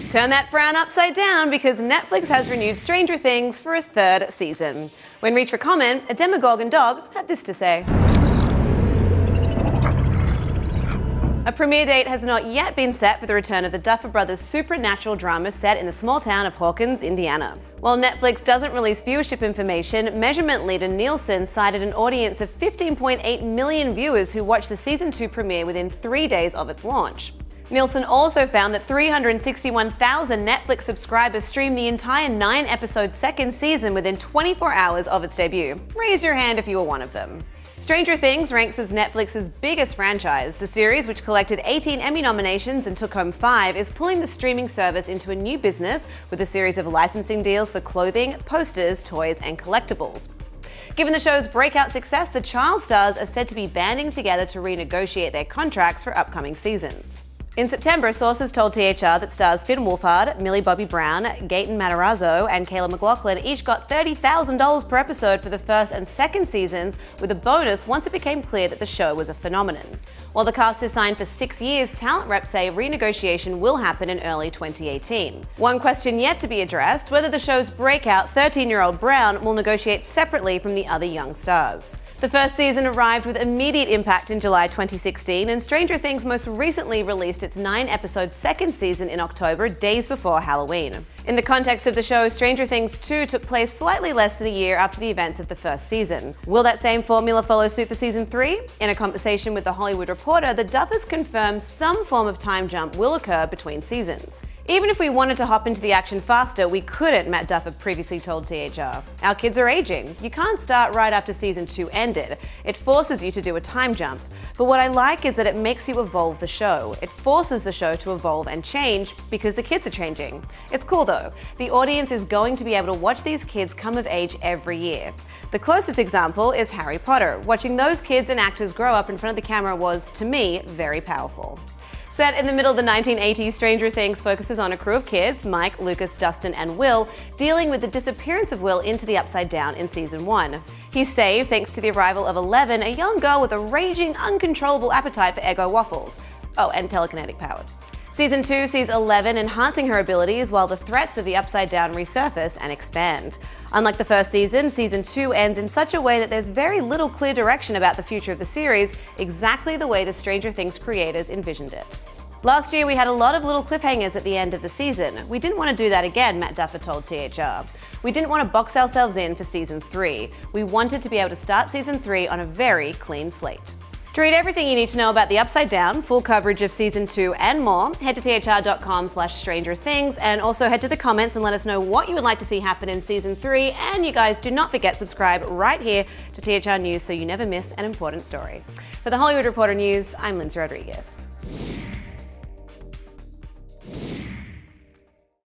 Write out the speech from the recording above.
Turn that frown upside down because Netflix has renewed Stranger Things for a third season. When reached for comment, a Demogorgon dog had this to say. A premiere date has not yet been set for the return of the Duffer Brothers supernatural drama set in the small town of Hawkins, Indiana. While Netflix doesn't release viewership information, measurement leader Nielsen cited an audience of 15.8 million viewers who watched the season 2 premiere within 3 days of its launch. Nielsen also found that 361,000 Netflix subscribers streamed the entire 9-episode second season within 24 hours of its debut. Raise your hand if you were one of them. Stranger Things ranks as Netflix's biggest franchise. The series, which collected 18 Emmy nominations and took home 5, is pulling the streaming service into a new business with a series of licensing deals for clothing, posters, toys, and collectibles. Given the show's breakout success, the child stars are said to be banding together to renegotiate their contracts for upcoming seasons. In September, sources told THR that stars Finn Wolfhard, Millie Bobby Brown, Gaten Matarazzo, and Kayla MacLachlan each got $30,000 per episode for the first and second seasons, with a bonus once it became clear that the show was a phenomenon. While the cast is signed for 6 years, talent reps say renegotiation will happen in early 2018. One question yet to be addressed: whether the show's breakout 13-year-old Brown will negotiate separately from the other young stars. The first season arrived with immediate impact in July 2016, and Stranger Things most recently released its 9-episode second season in October, days before Halloween. In the context of the show, Stranger Things 2 took place slightly less than a year after the events of the first season. Will that same formula follow suit for season 3? In a conversation with The Hollywood Reporter, the Duffers confirmed some form of time jump will occur between seasons. Even if we wanted to hop into the action faster, we couldn't, Matt Duffer previously told THR. Our kids are aging. You can't start right after season 2 ended. It forces you to do a time jump. But what I like is that it makes you evolve the show. It forces the show to evolve and change because the kids are changing. It's cool though. The audience is going to be able to watch these kids come of age every year. The closest example is Harry Potter. Watching those kids and actors grow up in front of the camera was, to me, very powerful. Set in the middle of the 1980s, Stranger Things focuses on a crew of kids, Mike, Lucas, Dustin, and Will, dealing with the disappearance of Will into the Upside Down in season 1. He's saved thanks to the arrival of Eleven, a young girl with a raging, uncontrollable appetite for Eggo waffles. Oh, and telekinetic powers. Season 2 sees Eleven enhancing her abilities while the threats of the Upside Down resurface and expand. Unlike the first season, season 2 ends in such a way that there's very little clear direction about the future of the series, exactly the way the Stranger Things creators envisioned it. Last year, we had a lot of little cliffhangers at the end of the season. We didn't want to do that again, Matt Duffer told THR. We didn't want to box ourselves in for season 3. We wanted to be able to start season 3 on a very clean slate. To read everything you need to know about the Upside Down, full coverage of season 2 and more, head to thr.com/strangerthings, and also head to the comments and let us know what you would like to see happen in season 3. And you guys, do not forget subscribe right here to THR News so you never miss an important story. For the Hollywood Reporter News, I'm Lindsay Rodriguez.